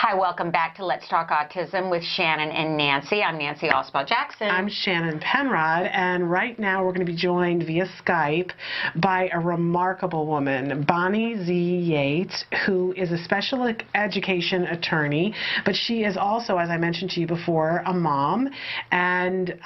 Hi, welcome back to Let's Talk Autism with Shannon and Nancy. I'm Nancy Oswald-Jackson. I'm Shannon Penrod, and right now we're going to be joined via Skype by a remarkable woman, Bonnie Z. Yates, who is a special education attorney, but she is also, as I mentioned to you before, a mom, and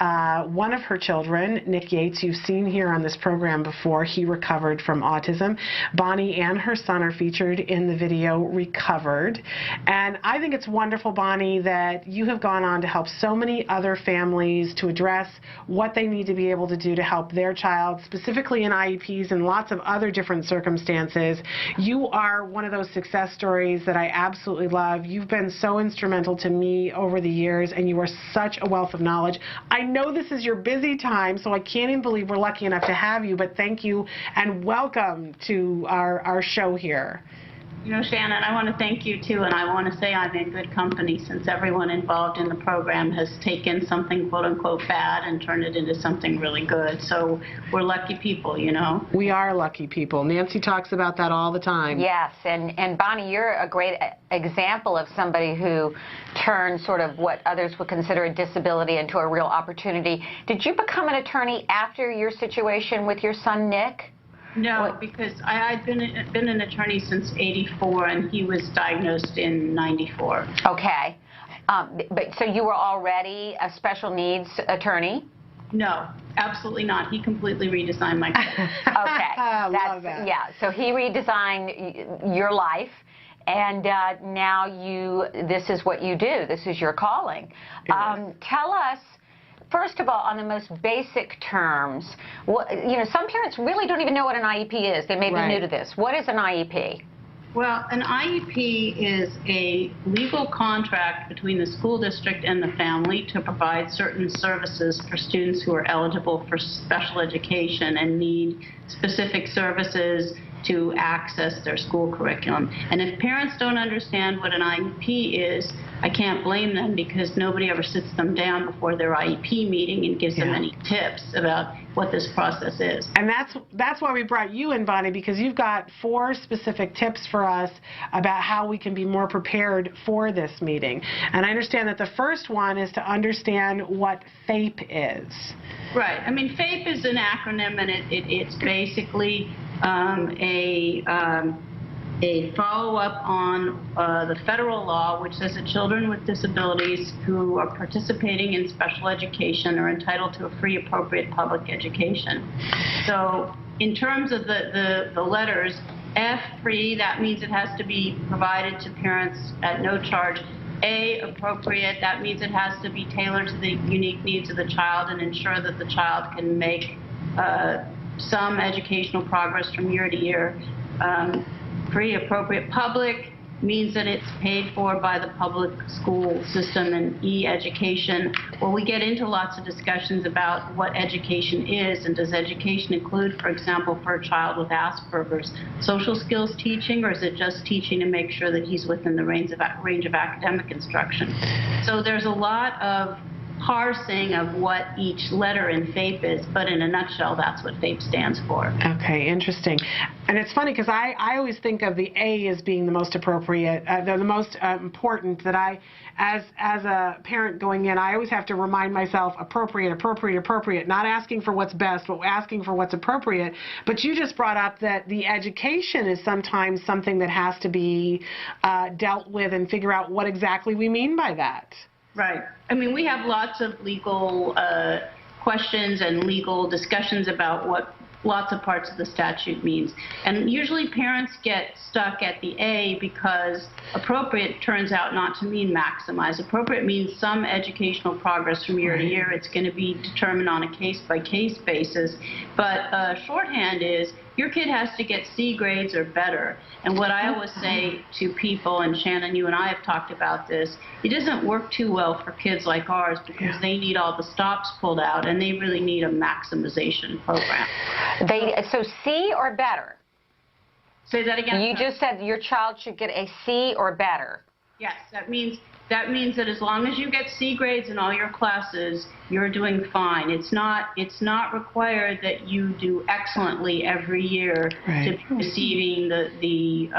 one of her children, Nick Yates, you've seen here on this program before, he recovered from autism. Bonnie and her son are featured in the video Recovered, and I think it's wonderful, Bonnie, that you have gone on to help so many other families to address what they need to be able to do to help their child, specifically in IEPs and lots of other different circumstances. You are one of those success stories that I absolutely love. You've been so instrumental to me over the years, and you are such a wealth of knowledge. I know this is your busy time, so I can't even believe we're lucky enough to have you, but thank you and welcome to our show here. You know, Shannon, I want to thank you, too, and I want to say I'm in good company since everyone involved in the program has taken something, quote-unquote, bad and turned it into something really good. So we're lucky people, you know. We are lucky people. Nancy talks about that all the time. Yes, and Bonnie, you're a great example of somebody who turned sort of what others would consider a disability into a real opportunity. Did you become an attorney after your situation with your son, Nick? No, because I'd been an attorney since '84, and he was diagnosed in '94. Okay. But so you were already a special needs attorney? No, absolutely not. He completely redesigned my career. Okay. Love that. Yeah, so he redesigned your life, and now this is what you do. This is your calling. Tell us, first of all, on the most basic terms, some parents really don't even know what an IEP is. They may be new to this. What is an IEP? Well, an IEP is a legal contract between the school district and the family to provide certain services for students who are eligible for special education and need specific services to access their school curriculum. And if parents don't understand what an IEP is, I can't blame them, because nobody ever sits them down before their IEP meeting and gives them any tips about what this process is. And that's why we brought you in, Bonnie, because you've got 4 specific tips for us about how we can be more prepared for this meeting. And I understand that the first one is to understand what FAPE is. Right. I mean, FAPE is an acronym, and it's basically a follow-up on the federal law, which says that children with disabilities who are participating in special education are entitled to a free, appropriate public education. So in terms of the letters, F, free, that means it has to be provided to parents at no charge. A, appropriate, that means it has to be tailored to the unique needs of the child and ensure that the child can make some educational progress from year to year. Free, appropriate, public means that it's paid for by the public school system. And E-education, well, we get into lots of discussions about what education is, and does education include, for example, for a child with Asperger's, social skills teaching, or is it just teaching to make sure that he's within the range of academic instruction? So there's a lot of parsing of what each letter in FAPE is, but in a nutshell, that's what FAPE stands for. Okay, interesting. And it's funny because I always think of the A as being the most appropriate, the most important, that as a parent going in, I always have to remind myself appropriate, appropriate, appropriate, not asking for what's best, but asking for what's appropriate. But you just brought up that the education is sometimes something that has to be dealt with and figure out what exactly we mean by that. Right. I mean, we have lots of legal questions and legal discussions about what lots of parts of the statute means. And usually parents get stuck at the A because appropriate turns out not to mean maximize. Appropriate means some educational progress from year to year. It's going to be determined on a case-by-case basis. But shorthand is your kid has to get C grades or better. And what I always say to people, and Shannon, you and I have talked about this, it doesn't work too well for kids like ours because they need all the stops pulled out, and they really need a maximization program. So C or better? Say that again. You just said your child should get a C or better. Yes, that means that means that as long as you get C grades in all your classes, you're doing fine. It's not required that you do excellently every year to be receiving the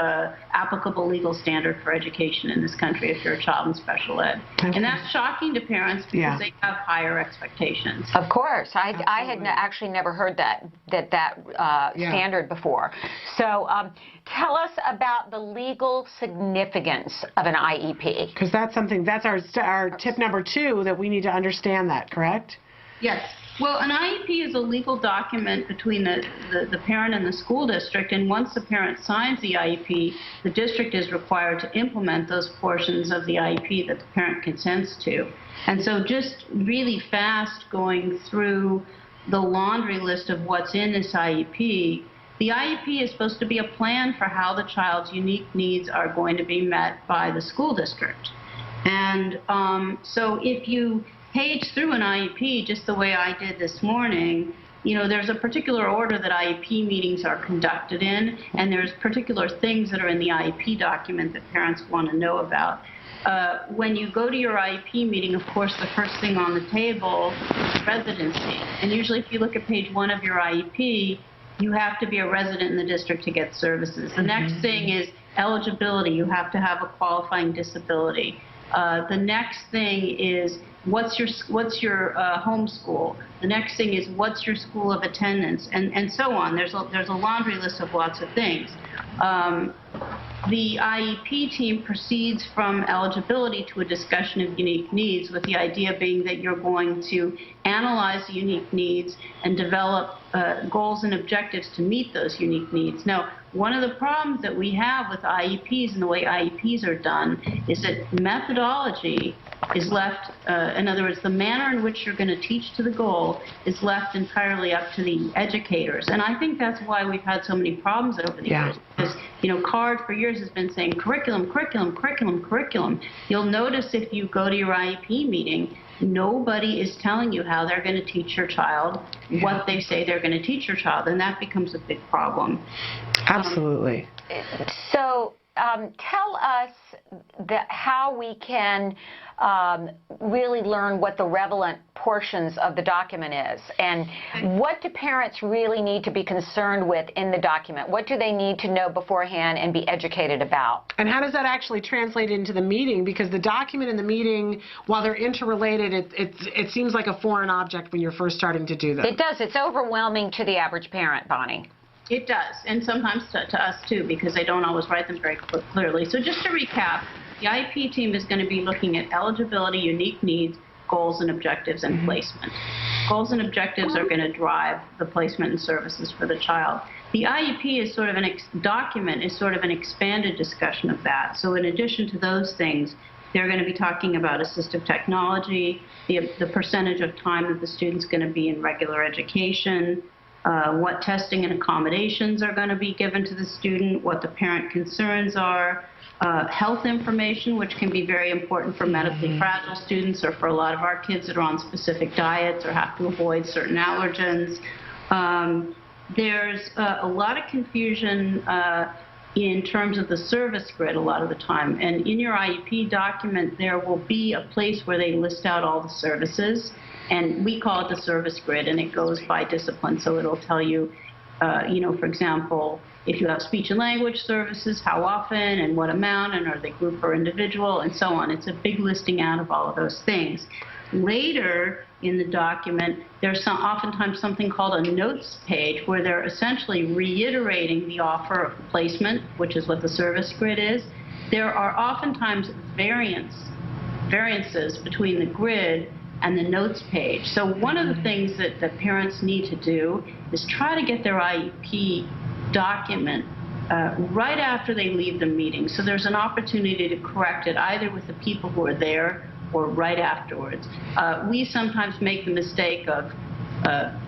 applicable legal standard for education in this country if you're a child in special ed. And that's shocking to parents because they have higher expectations. Of course. I had actually never heard that standard before. So tell us about the legal significance of an IEP. Because that's our tip number 2, that we need to understand that, correct? Yes. Well, an IEP is a legal document between the parent and the school district, and once the parent signs the IEP, the district is required to implement those portions of the IEP that the parent consents to. And so just really fast going through the laundry list of what's in this IEP, the IEP is supposed to be a plan for how the child's unique needs are going to be met by the school district. And so if you page through an IEP just the way I did this morning, there's a particular order that IEP meetings are conducted in, and there's particular things that are in the IEP document that parents want to know about. When you go to your IEP meeting, of course, the first thing on the table is residency. And usually if you look at page 1 of your IEP, you have to be a resident in the district to get services. The next thing is eligibility. You have to have a qualifying disability. The next thing is what's your home school. The next thing is what's your school of attendance, and so on. There's a laundry list of lots of things. The IEP team proceeds from eligibility to a discussion of unique needs, with the idea being that you're going to analyze the unique needs and develop goals and objectives to meet those unique needs. Now, one of the problems that we have with IEPs and the way IEPs are done is that methodology is left, in other words, the manner in which you're going to teach to the goal is left entirely up to the educators. And I think that's why we've had so many problems over the years. Because, CARD for years has been saying curriculum, curriculum, curriculum, curriculum. You'll notice if you go to your IEP meeting, nobody is telling you how they're going to teach your child what they say they're going to teach your child, and that becomes a big problem. Absolutely. So tell us how we can really learn what the relevant portions of the document is, and what do parents really need to be concerned with in the document? What do they need to know beforehand and be educated about? And how does that actually translate into the meeting? Because the document and the meeting, while they're interrelated, it seems like a foreign object when you're first starting to do them. It does. It's overwhelming to the average parent, Bonnie. It does, and sometimes to us too, because they don't always write them very clearly. So just to recap, the IEP team is going to be looking at eligibility, unique needs, goals and objectives, and placement. Goals and objectives are going to drive the placement and services for the child. The IEP is sort of document is sort of an expanded discussion of that. So in addition to those things, they're going to be talking about assistive technology, the percentage of time that the student's going to be in regular education, what testing and accommodations are going to be given to the student, what the parent concerns are, health information, which can be very important for medically fragile students or for a lot of our kids that are on specific diets or have to avoid certain allergens. There's a lot of confusion in terms of the service grid a lot of the time. And in your IEP document, there will be a place where they list out all the services. And we call it the service grid, and it goes by discipline. So it'll tell you, for example, if you have speech and language services, how often and what amount, and are they group or individual, and so on. It's a big listing out of all of those things. Later in the document, there's oftentimes something called a notes page, where they're essentially reiterating the offer of placement, which is what the service grid is. There are oftentimes variances between the grid and the notes page. So one of the things that parents need to do is try to get their IEP document right after they leave the meeting. So there's an opportunity to correct it either with the people who are there or right afterwards. We sometimes make the mistake of,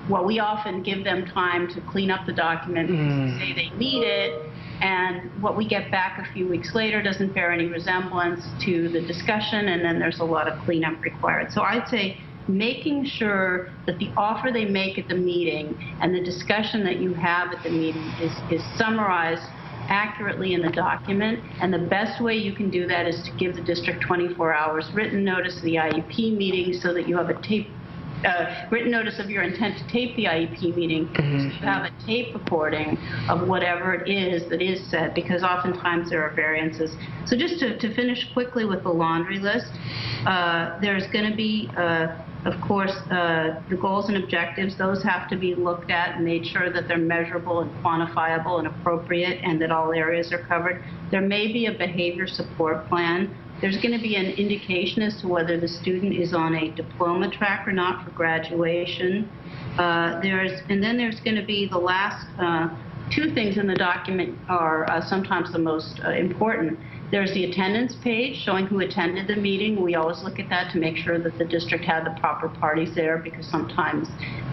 we often give them time to clean up the document because they say they need it, and what we get back a few weeks later doesn't bear any resemblance to the discussion, and then there's a lot of cleanup required. So I'd say making sure that the offer they make at the meeting and the discussion that you have at the meeting is summarized accurately in the document, and the best way you can do that is to give the district 24 hours written notice of the IEP meeting so that you have a written notice of your intent to tape the IEP meeting, so you have a tape recording of whatever it is that is said, because oftentimes there are variances. So just to finish quickly with the laundry list, there's going to be, of course, the goals and objectives. Those have to be looked at and made sure that they're measurable and quantifiable and appropriate and that all areas are covered. There may be a behavior support plan. There's going to be an indication as to whether the student is on a diploma track or not for graduation. And then there's going to be the last two things in the document are sometimes the most important. There's the attendance page showing who attended the meeting. We always look at that to make sure that the district had the proper parties there, because sometimes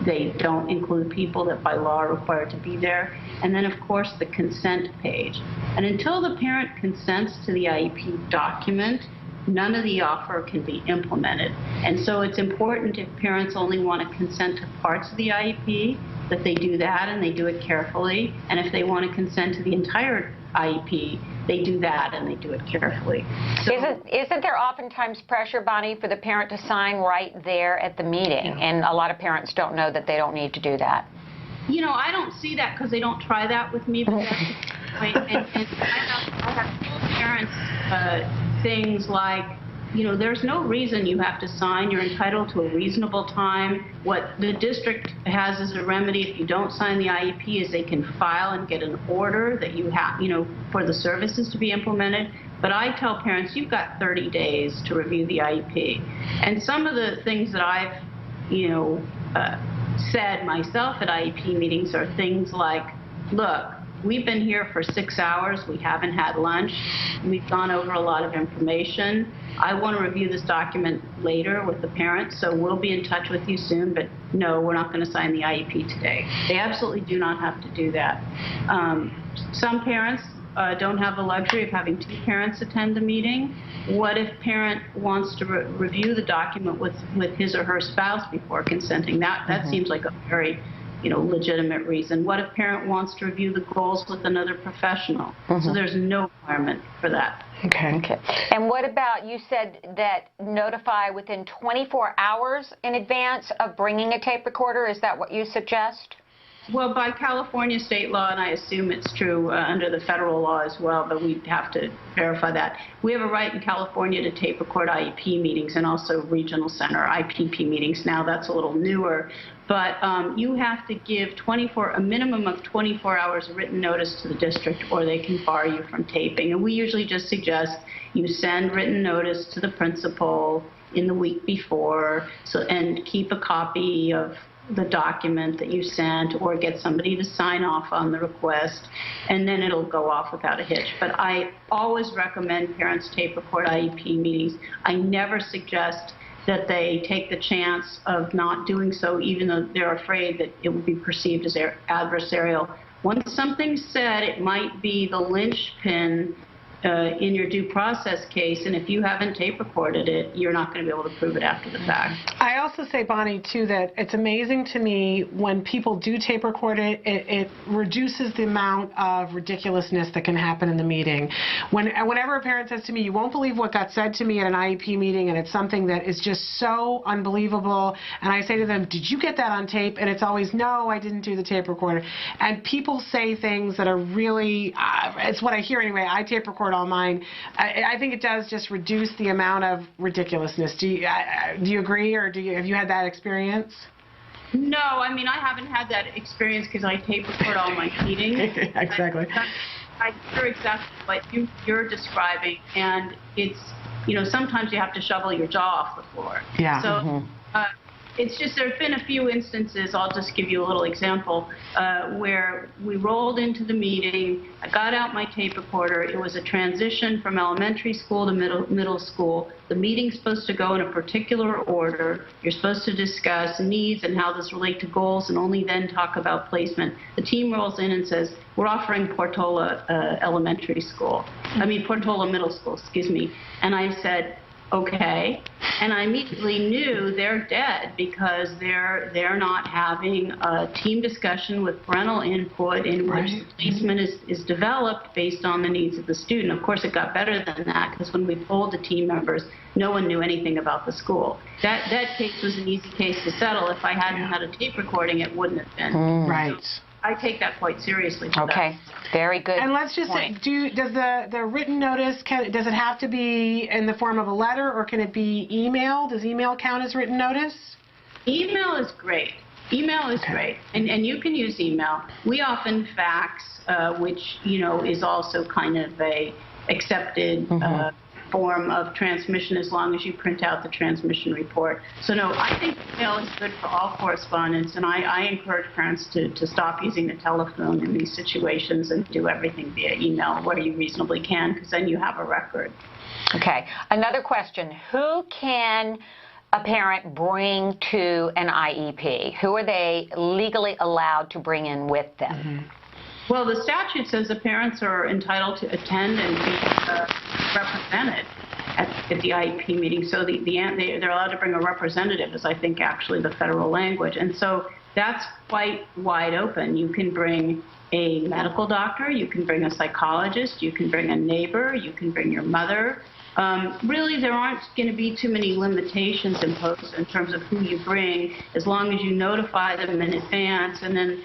they don't include people that by law are required to be there. And then, of course, the consent page. And until the parent consents to the IEP document, none of the offer can be implemented. And so it's important, if parents only want to consent to parts of the IEP, that they do that and they do it carefully. And if they want to consent to the entire IEP, they do that and they do it carefully. So, isn't there oftentimes pressure, Bonnie, for the parent to sign right there at the meeting? Yeah. And a lot of parents don't know that they don't need to do that. You know, I don't see that because they don't try that with me. But that's the point. And I have told parents things like, you know, there's no reason you have to sign. You're entitled to a reasonable time. What the district has as a remedy if you don't sign the IEP is they can file and get an order that you have, you know, for the services to be implemented. But I tell parents, you've got 30 days to review the IEP. And some of the things that I've, you know, said myself at IEP meetings are things like, look, we've been here for 6 hours. We haven't had lunch. We've gone over a lot of information. I want to review this document later with the parents, so we'll be in touch with you soon, but no, we're not going to sign the IEP today. They absolutely do not have to do that. Some parents don't have the luxury of having two parents attend the meeting. What if parent wants to review the document with his or her spouse before consenting? That seems like a very, you know, legitimate reason. What if parent wants to review the goals with another professional? So there's no requirement for that. Okay. And what about, you said that notify within 24 hours in advance of bringing a tape recorder. Is that what you suggest? Well, by California state law, and I assume it's true under the federal law as well, but we'd have to verify that. We have a right in California to tape record IEP meetings and also regional center IPP meetings. Now that's a little newer, but you have to give a minimum of 24 hours written notice to the district, or they can bar you from taping. And we usually just suggest you send written notice to the principal in the week before, and keep a copy of the document that you sent, or get somebody to sign off on the request, and then it'll go off without a hitch. But I always recommend parents tape record IEP meetings. I never suggest that they take the chance of not doing so, even though they're afraid that it would be perceived as adversarial. Once something's said, it might be the linchpin in your due process case, and if you haven't tape recorded it, you're not going to be able to prove it after the fact. I also say, Bonnie, too, that it's amazing to me when people do tape record it, it reduces the amount of ridiculousness that can happen in the meeting. Whenever a parent says to me, you won't believe what got said to me at an IEP meeting, and it's something that is just so unbelievable, and I say to them, did you get that on tape? And it's always, no, I didn't do the tape recorder. And people say things that are really, it's what I hear anyway. I tape record all mine. I think it does just reduce the amount of ridiculousness. Do you agree, or have you had that experience? No, I mean, I haven't had that experience because I tape record all my meetings. Exactly. I hear exactly what you're describing, and it's, you know, sometimes you have to shovel your jaw off the floor. Yeah. So it's just, there have been a few instances, I'll just give you a little example, where we rolled into the meeting, I got out my tape recorder, it was a transition from elementary school to middle school. The meeting's supposed to go in a particular order. You're supposed to discuss needs and how this relate to goals, and only then talk about placement. The team rolls in and says, we're offering Portola Middle School, excuse me. And I said, Okay, and I immediately knew they're dead because they're not having a team discussion with parental input in which the placement is developed based on the needs of the student. Of course, it got better than that because when we polled the team members, no one knew anything about the school. That case was an easy case to settle. If I hadn't had a tape recording, it wouldn't have been. Right. So I take that quite seriously. Okay, very good. And let's just say, does the written notice, does it have to be in the form of a letter, or can it be email? Does email count as written notice? Email is great. Email is great, and you can use email. We often fax, which is also kind of a accepted form of transmission as long as you print out the transmission report. So no, I think email is good for all correspondence, and I encourage parents to stop using the telephone in these situations and do everything via email where you reasonably can, because then you have a record. Okay, another question. Who can a parent bring to an IEP? Who are they legally allowed to bring in with them? Well, the statute says the parents are entitled to attend and be represented at the IEP meeting. So they're allowed to bring a representative, is I think actually the federal language. And so that's quite wide open. You can bring a medical doctor, you can bring a psychologist, you can bring a neighbor, you can bring your mother. Really, there aren't going to be too many limitations imposed in terms of who you bring, as long as you notify them in advance. And then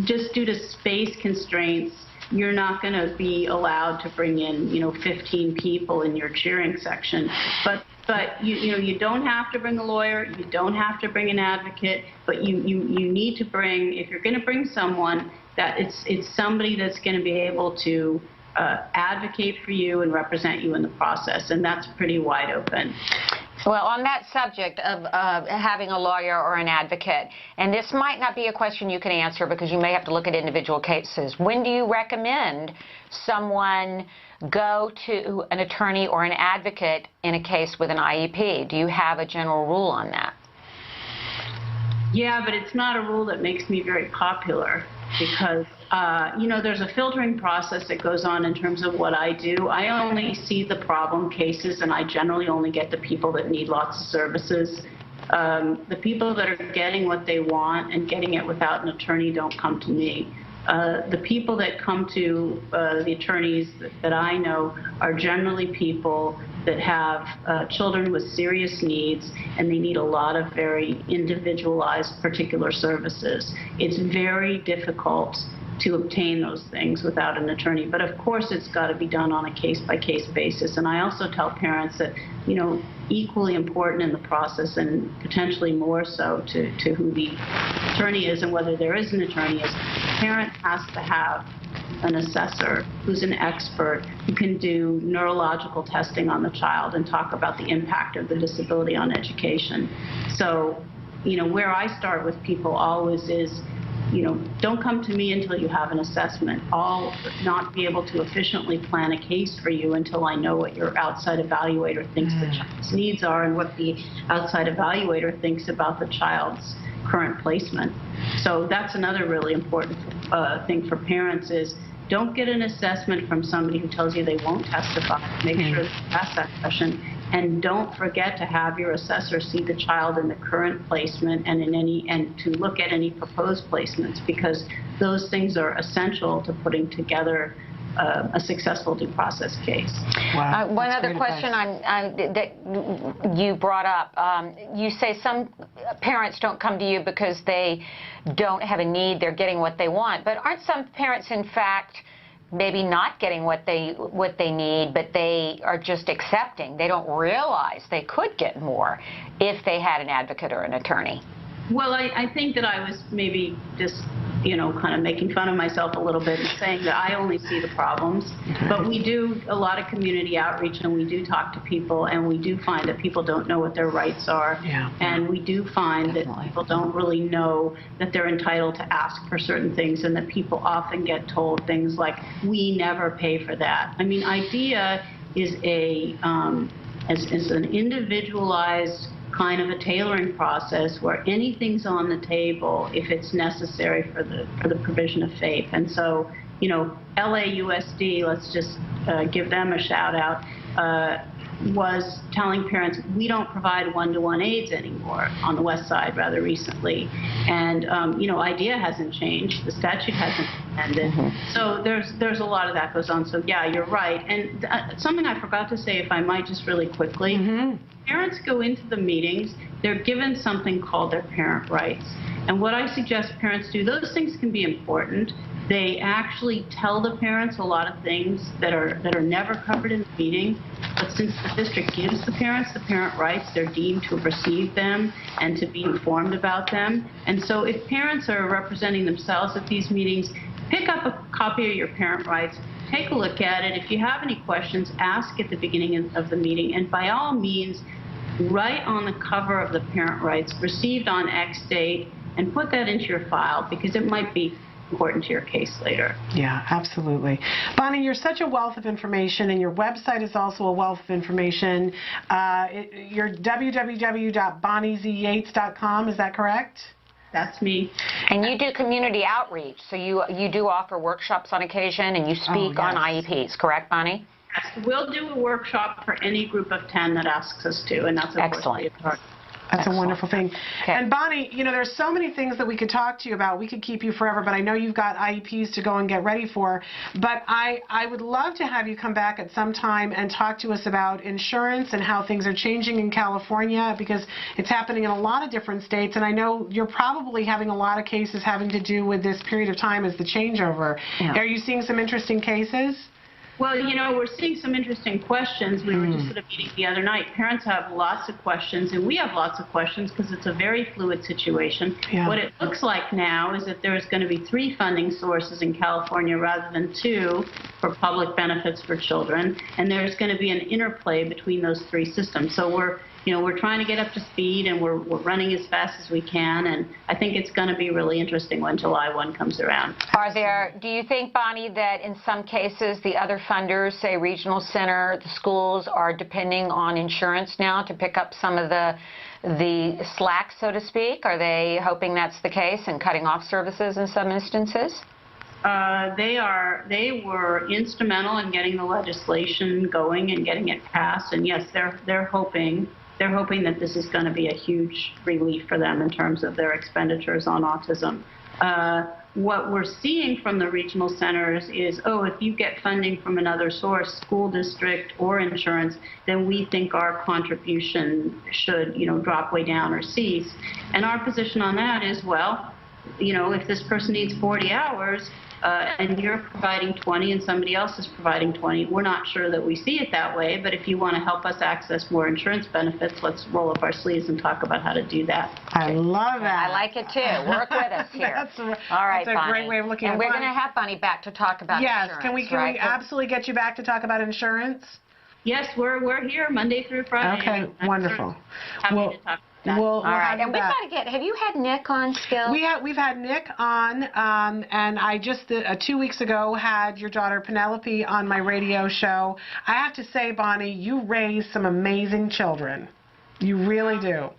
just due to space constraints, you're not going to be allowed to bring in, 15 people in your cheering section. But you don't have to bring a lawyer, you don't have to bring an advocate, but you need to bring, if you're going to bring someone, that it's somebody that's going to be able to advocate for you and represent you in the process, and that's pretty wide open. Well, on that subject of having a lawyer or an advocate, and this might not be a question you can answer because you may have to look at individual cases, when do you recommend someone go to an attorney or an advocate in a case with an IEP? Do you have a general rule on that? Yeah, but it's not a rule that makes me very popular because, there's a filtering process that goes on in terms of what I do. I only see the problem cases, and I generally only get the people that need lots of services. The people that are getting what they want and getting it without an attorney don't come to me. The people that come to the attorneys that I know are generally people that have children with serious needs, and they need a lot of very individualized particular services. It's very difficult to obtain those things without an attorney. But of course, it's got to be done on a case-by-case basis. And I also tell parents that, equally important in the process, and potentially more so to who the attorney is and whether there is an attorney, is the parent has to have an assessor who's an expert who can do neurological testing on the child and talk about the impact of the disability on education. So, where I start with people always is, don't come to me until you have an assessment. I'll not be able to efficiently plan a case for you until I know what your outside evaluator thinks the child's needs are and what the outside evaluator thinks about the child's current placement. So that's another really important thing for parents is, don't get an assessment from somebody who tells you they won't testify. Make sure that you ask that question. And don't forget to have your assessor see the child in the current placement and to look at any proposed placements, because those things are essential to putting together a successful due process case. Wow. One other question that you brought up. You say some parents don't come to you because they don't have a need, they're getting what they want. But aren't some parents, in fact, maybe not getting what they need, but they are just accepting? They don't realize they could get more if they had an advocate or an attorney. Well, I think that I was maybe just, kind of making fun of myself a little bit and saying that I only see the problems. But we do a lot of community outreach, and we do talk to people, and we do find that people don't know what their rights are. Yeah. And we do find that people don't really know that they're entitled to ask for certain things, and that people often get told things like, we never pay for that. I mean, IDEA is is an individualized kind of a tailoring process where anything's on the table if it's necessary for the provision of FAPE. And so, LAUSD, let's just give them a shout out. was telling parents, we don't provide one-to-one aides anymore on the West Side rather recently. And, IDEA hasn't changed. The statute hasn't ended. So there's a lot of that goes on. So, yeah, you're right. And something I forgot to say, if I might, just really quickly. Parents go into the meetings, they're given something called their parent rights. And what I suggest parents do, those things can be important. They actually tell the parents a lot of things that are never covered in the meeting. But since the district gives the parents the parent rights, they're deemed to have received them and to be informed about them. And so if parents are representing themselves at these meetings, pick up a copy of your parent rights. Take a look at it. If you have any questions, ask at the beginning of the meeting. And by all means, write on the cover of the parent rights, received on X date, and put that into your file because it might be important to your case later. Yeah, absolutely. Bonnie, you're such a wealth of information, and your website is also a wealth of information. You're www.bonniezyates.com, is that correct? That's me. And you do community outreach, so you do offer workshops on occasion, and you speak on IEPs, correct, Bonnie? Yes, we'll do a workshop for any group of 10 that asks us to, and that's excellent. That's a wonderful thing. Okay. And Bonnie, there's so many things that we could talk to you about. We could keep you forever, but I know you've got IEPs to go and get ready for. But I would love to have you come back at some time and talk to us about insurance and how things are changing in California, because it's happening in a lot of different states. And I know you're probably having a lot of cases having to do with this period of time as the changeover. Yeah. Are you seeing some interesting cases? Well, we're seeing some interesting questions. We were just at a meeting the other night. Parents have lots of questions, and we have lots of questions because it's a very fluid situation. Yeah. What it looks like now is that there's going to be 3 funding sources in California rather than 2 for public benefits for children, and there's going to be an interplay between those 3 systems. So we're trying to get up to speed, and we're running as fast as we can, and I think it's going to be really interesting when July 1 comes around. Do you think, Bonnie, that in some cases the other funders, say regional center, the schools, are depending on insurance now to pick up some of the slack, so to speak? Are they hoping that's the case and cutting off services in some instances? They were instrumental in getting the legislation going and getting it passed, and yes, they're hoping that this is going to be a huge relief for them in terms of their expenditures on autism. What we're seeing from the regional centers is, if you get funding from another source, school district or insurance, then we think our contribution should, drop way down or cease. And our position on that is, if this person needs 40 hours, and you're providing 20 and somebody else is providing 20, we're not sure that we see it that way, but if you want to help us access more insurance benefits, let's roll up our sleeves and talk about how to do that. I love that. I like it too. Work with us here. All right, that's a great way of looking at it. And we're going to have Bonnie back to talk about insurance. Yes, can we absolutely get you back to talk about insurance? Yes, we're here Monday through Friday. Okay, wonderful. Happy to talk. All right, and we've got to get. Have you had Nick on still? We've had Nick on, and I just 2 weeks ago had your daughter Penelope on my radio show. I have to say, Bonnie, you raise some amazing children. You really do.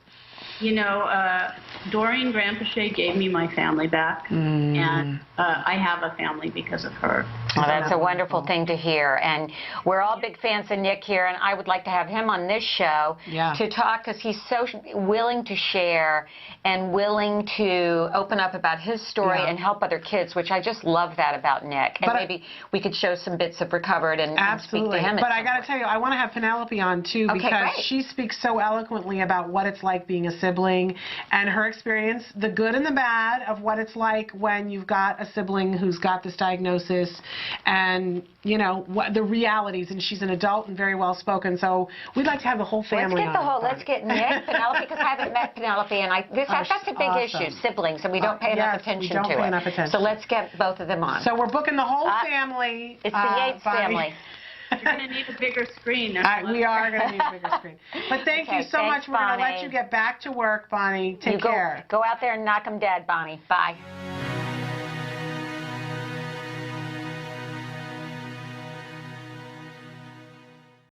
Doreen Grandpichet gave me my family back, and I have a family because of her. Well, that's a wonderful thing to hear, and we're all big fans of Nick here, and I would like to have him on this show to talk, because he's so willing to share and willing to open up about his story and help other kids, which I just love that about Nick. And maybe we could show some bits of Recovered and speak to him. But I got to tell you, I want to have Penelope on too, because she speaks so eloquently about what it's like being a sibling and her experience, the good and the bad of what it's like when you've got a sibling who's got this diagnosis, and what the realities. And she's an adult and very well spoken, so we'd like to have the whole family on. Let's get Nick, Penelope, because I haven't met Penelope, and that's a big issue, siblings, and we don't pay enough attention to it. So let's get both of them on. So we're booking the whole family. It's the Yates family. You're going to need a bigger screen. We are going to need a bigger screen. But thank you so much. We're going to let you get back to work, Bonnie. Take care. Go out there and knock them dead, Bonnie. Bye.